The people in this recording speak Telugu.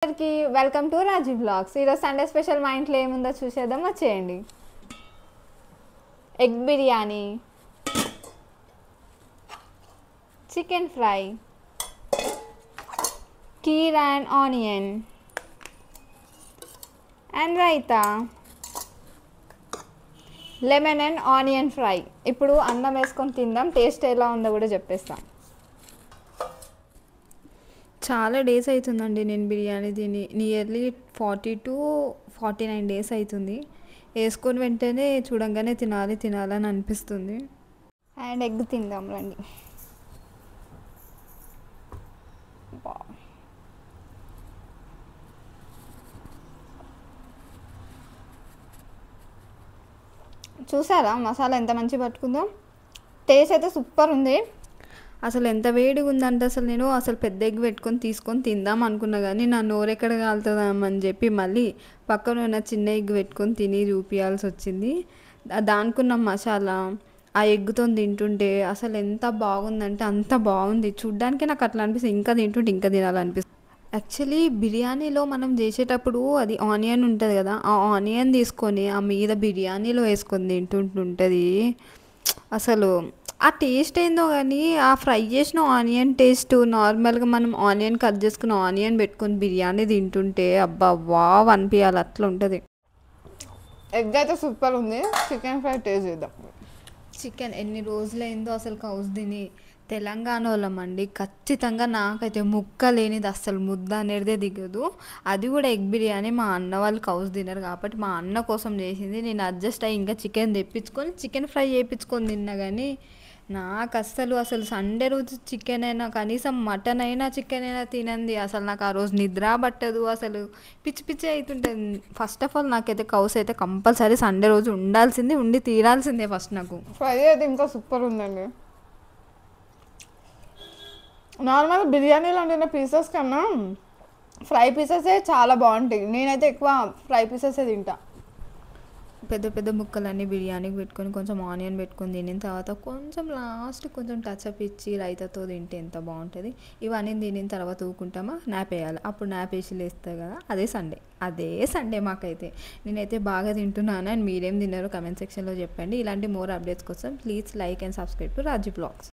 అందరికీ వెల్కమ్ టు రాజీ బ్లాగ్స్. ఈరోజు సండే స్పెషల్ మా ఇంట్లో ఏముందో చూసేద్దాం, వచ్చేయండి. Egg biryani, chicken fry, kheer and onion and raita, lemon and onion fry. ఇప్పుడు అన్నం వేసుకొని తిందాం, టేస్ట్ ఎలా ఉందో కూడా చెప్పేస్తాం. చాలా డేస్ అవుతుందండి నేను బిర్యానీ తిని, నియర్లీ 40 to 49 డేస్ అవుతుంది. వేసుకొని వెంటనే చూడంగానే తినాలని అనిపిస్తుంది. అండ్ ఎగ్ తిందాం రండి. చూసారా మసాలా ఎంత మంచిగా పట్టుకుందో? టేస్ట్ అయితే సూపర్ ఉంది. అసలు ఎంత వేడిగా ఉందంటే నేను పెద్ద ఎగ్ పెట్టుకొని తీసుకొని తిందాం అనుకున్నా, కానీ నా నోరు ఎక్కడ కాలుతుందామని చెప్పి మళ్ళీ పక్కన ఉన్న చిన్న ఎగ్ పెట్టుకొని తిని చూపించాల్సి వచ్చింది. దానికున్న మసాలా ఆ ఎగ్తో తింటుంటే అసలు ఎంత బాగుందంటే అంత బాగుంది. చూడ్డానికి నాకు అట్లా అనిపిస్తుంది, ఇంకా తింటుంటే ఇంకా తినాలనిపిస్తుంది. యాక్చువల్లీ బిర్యానీలో మనం చేసేటప్పుడు అది ఆనియన్ ఉంటుంది కదా, ఆ ఆనియన్ తీసుకొని ఆ మీద బిర్యానీలో వేసుకొని తింటుంటుంది. అసలు ఆ టేస్ట్ ఏందో కానీ ఆ ఫ్రై చేసిన ఆనియన్ టేస్ట్, నార్మల్గా మనం ఆనియన్ కట్ చేసుకుని ఆనియన్ పెట్టుకొని బిర్యానీ తింటుంటే అబ్బా వావ్ అనిపించాలి, అట్లా ఉంటుంది. ఎగ్ అయితే సూపర్ ఉంది. చికెన్ ఫ్రై టేస్ట్ చేద్దాం. చికెన్ ఎన్ని రోజులైందో అసలు కౌస్ తిని. తెలంగాణ వాళ్ళమండి, ఖచ్చితంగా నాకైతే ముక్క లేనిది అస్సలు ముద్ద అనేదే దిగదు. అది కూడా ఎగ్ బిర్యానీ. మా అన్న వాళ్ళు కౌస్ తినరు కాబట్టి మా అన్న కోసం చేసింది. నేను అడ్జస్ట్ అయ్యి ఇంకా చికెన్ తెప్పించుకొని చికెన్ ఫ్రై చేయించుకొని తిన్నా, కానీ నాకు అసలు సండే రోజు చికెన్ అయినా కనీసం మటన్ అయినా చికెన్ అయినా తినంది అసలు నాకు ఆ రోజు నిద్ర పట్టదు. అసలు పిచ్చి పిచ్చి అవుతుంటుంది. ఫస్ట్ ఆఫ్ ఆల్ నాకైతే కౌస్ అయితే కంపల్సరీ సండే రోజు ఉండాల్సిందే, ఉండి తీరాల్సిందే. ఫస్ట్ నాకు ఫ్రై అయితే ఇంకా సూపర్ ఉందండి. నార్మల్ బిర్యానీలో వండిన పీసెస్ కన్నా ఫ్రై పీసెసే చాలా బాగుంటాయి. నేనైతే ఎక్కువ ఫ్రై పీసెసే తింటా. పెద్ద పెద్ద ముక్కలన్నీ బిర్యానీకి పెట్టుకొని కొంచెం ఆనియన్ పెట్టుకొని తినిన తర్వాత కొంచెం లాస్ట్ కొంచెం టచ్అప్ ఇచ్చి రైతాతో తింటే ఎంత బాగుంటుంది. ఇవన్నీ తినిన తర్వాత ఊకుంటామా, నాప్ వేయాలి. అప్పుడు నాప్ వేసి లేస్తుంది కదా, అదే సండే మాకైతే. నేనైతే బాగా తింటున్నాను. అండ్ మీరేం తిన్నారో కమెంట్ సెక్షన్లో చెప్పండి. ఇలాంటి మోర్ అప్డేట్స్ కోసం please like and subscribe to Raji blogs.